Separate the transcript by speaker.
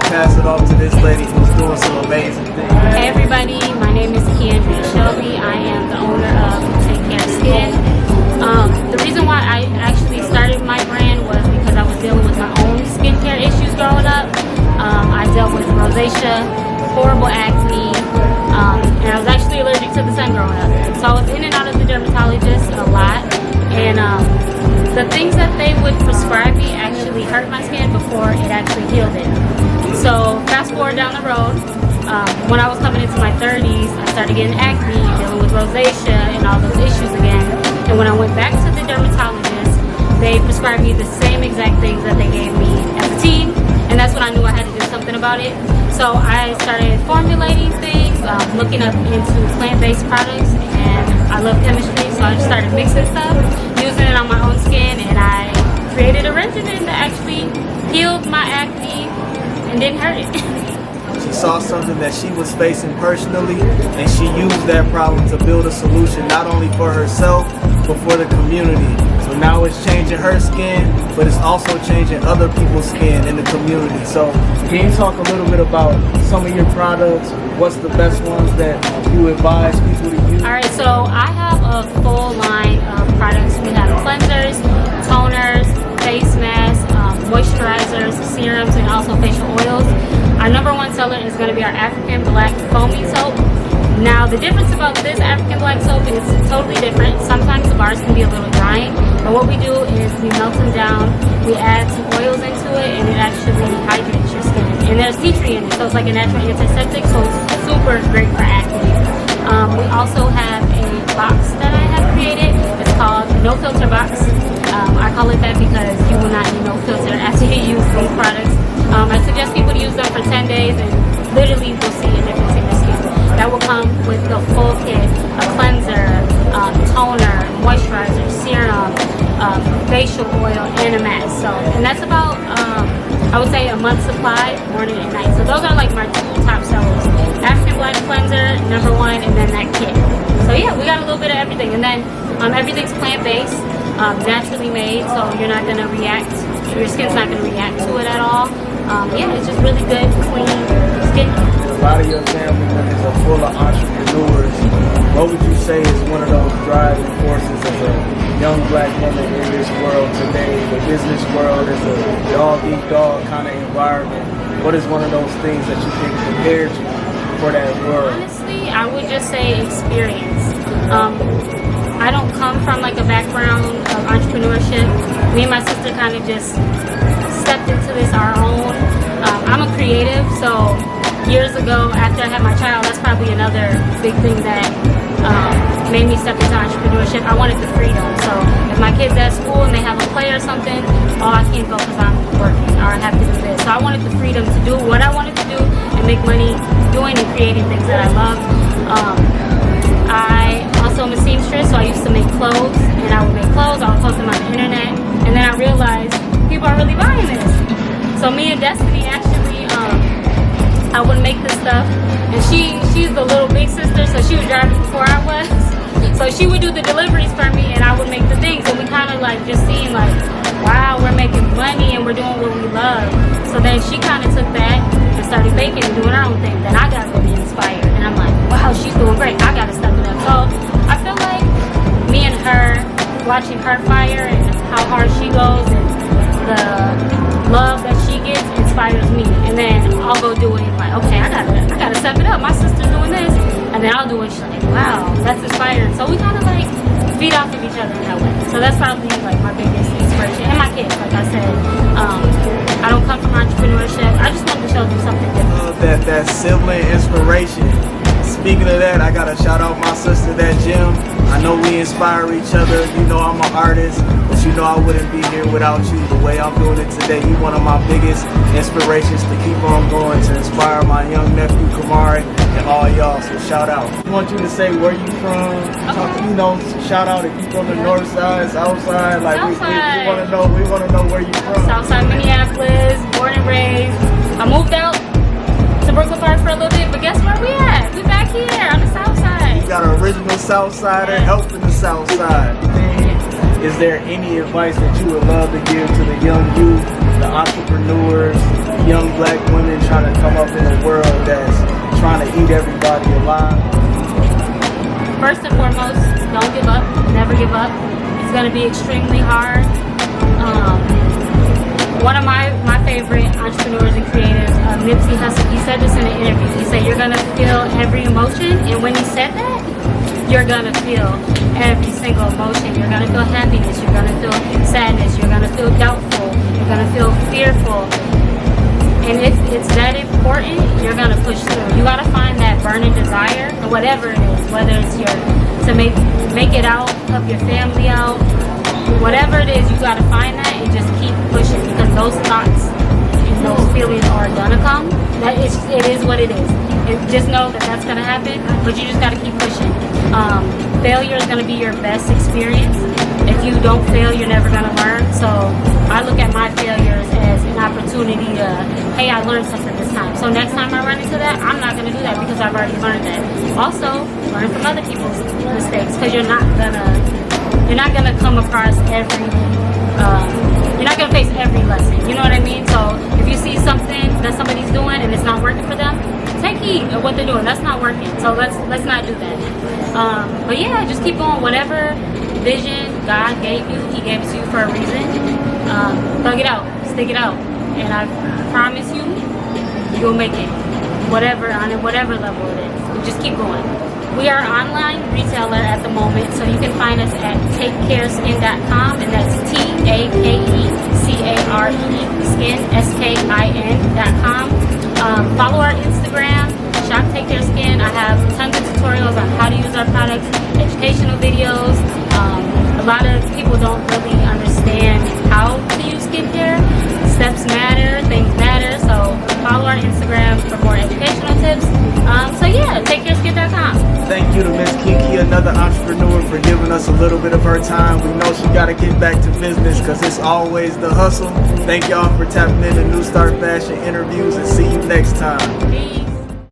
Speaker 1: pass it off to this lady who's doing some amazing things.
Speaker 2: Hey everybody, my name is KeKe. I am the owner of TakeCareSkin. The reason why I actually started my brand was because I was dealing with my own skincare issues growing up. I dealt with rosacea, horrible acne, and I was actually allergic to the sun growing up. So I was in and out of the dermatologist a lot, and the things that they would prescribe me actually hurt my skin before it actually healed it. So fast forward down the road, when I was coming into my 30s, I started getting acne, dealing with rosacea and all those issues again. And when I went back to the dermatologist, they prescribed me the same exact things that they gave me as a teen, and that's when I knew I had to do something about it. So I started formulating things, looking up into plant-based products, and I love chemistry, so I just started mixing stuff, using it on my own skin, and I created a regimen that actually healed my acne and didn't hurt it.
Speaker 1: She saw something that she was facing personally, and she used that problem to build a solution not only for herself, but for the community. So now it's changing her skin, but it's also changing other people's skin in the community. So can you talk a little bit about some of your products? What's the best ones that you advise people to use?
Speaker 2: Alright, so I have a full line of products. We have cleansers, toners, face masks, moisturizers, serums, and also facial oils. Our number one seller is going to be our African Black Foaming Soap. Now, the difference about this African Black soap is totally different. Sometimes the bars can be a little drying, but what we do is we melt them down, we add some oils into it, and it actually hydrates your skin. And there's tea tree in it, so it's like a natural antiseptic, so it's super great for acne. We also have a box that I have created. It's called No Filter Box. I call it that because you will not need no filter after you use these products. I suggest people to use them for 10 days and literally will see a difference in your skin. That will come with the full kit, a cleanser, toner, moisturizer, serum, facial oil, and a mask. So, and that's about, I would say, a month's supply, morning and night. So those are like my two top sellers. African Black Cleanser, number one, and then that kit. So yeah, we got a little bit of everything. And then everything's plant-based, naturally made, so you're not going to react, your skin's not going to react to it at all. Yeah, it's just really good, clean skin.
Speaker 1: A lot of your family members are full of entrepreneurs. What would you say is one of those driving forces as a young black woman in this world today? The business world is a dog-eat-dog kind of environment. What is one of those things that you think prepared you for that world?
Speaker 2: Honestly, I would just say experience. I don't come from like a background of entrepreneurship. Me and my sister kind of just stepped into this our own. I'm a creative, so years ago after I had my child, that's probably another big thing that made me step into entrepreneurship. I wanted the freedom. So if my kid's at school and they have a play or something, oh, I can't go because I'm working or I have to do this. So I wanted the freedom to do what I wanted to do and make money doing and creating things that I love. I also am a seamstress, so I used to make clothes, and I would make clothes, I would post them on the internet, and then I realized people are really buying this. So me and Destiny actually, I would make this stuff, and she's the little big sister, so she was driving before I was. So she would do the deliveries for me, and I would make the things, and we kind of like just seeing like, wow, we're making money and we're doing what we love. So then she kind of took that and started baking and doing her own thing. Then I got really inspired, and I'm like, wow, she's doing great. I gotta step it up. So I feel like me and her, watching her fire and how hard she goes and the love that she gets inspires me. And then I'll go do it and like, okay, I gotta step it up. My sister's doing this, and then I'll do it. She's like, wow, that's inspiring. So we kind of like feed off of each other in that way. So that's probably like my biggest inspiration. And my kids, like I said, I don't come from entrepreneurship. I just wanted to show them something different.
Speaker 1: That sibling inspiration. Speaking of that, I gotta shout out my sister, that Jim. I know we inspire each other. You know I'm an artist, but you know I wouldn't be here without you. The way I'm doing it today, you're one of my biggest inspirations to keep on going, to inspire my young nephew Kamari and all y'all. So shout out. I want you to say where you from. You know, shout out if you from the north side, south side. Like we want to know where you from.
Speaker 2: Southside Minneapolis, born and raised. I moved out to Brooklyn Park for a little bit, but guess where we at? We back here on the south side.
Speaker 1: You got an original south sider helping the south side. Is there any advice that you would love to give to the young youth, the entrepreneurs, young black women trying to come up in a world that's trying to eat everybody alive?
Speaker 2: First and foremost, don't give up. Never give up. It's going to be extremely hard. One of my favorite entrepreneurs and creatives, Nipsey Hussle, he said this in an interview. He said, you're going to feel every emotion. And when he said that, you're going to feel every single emotion. You're going to feel happiness. You're going to feel sadness. You're going to feel doubtful. You're going to feel fearful. And if it's that important, you're going to push through. You got to find that burning desire, or whatever it is, whether it's to make it out, help your family out, whatever it is, you got to find that and just keep pushing, because those thoughts and those feelings are going to come. It is what it is. Just know that that's going to happen, but you just got to keep pushing. Failure is going to be your best experience. If you don't fail, you're never going to learn. So I look at my failures as an opportunity to, hey, I learned something this time. So next time I run into that, I'm not going to do that because I've already learned that. Also, learn from other people's mistakes, because you're not gonna come across you're not gonna face every lesson. You know what I mean? So if you see something that somebody's doing and it's not working for them, take heed of what they're doing. That's not working. So let's not do that. But yeah, just keep going. Whatever vision God gave you, He gave it to you for a reason. Thug it out, stick it out, and I promise you, you'll make it. On whatever level it is. Just keep going. We are an online retailer at the moment, so you can find us at TakeCareSkin.com, and that's TakeCare Skin, SKIN.com. Follow our Instagram, shop TakeCareSkin. I have tons of tutorials on how to use our products, educational videos. A lot of people don't really understand how to use skincare. Steps matter, things matter, so follow our Instagram for more educational tips. So yeah, TakeCareSkin.com.
Speaker 1: Thank you to Miss KeKe, another entrepreneur, for giving us a little bit of her time. We know she got to get back to business because it's always the hustle. Thank y'all for tapping into New Start Fashion interviews, and see you next time.
Speaker 2: Peace.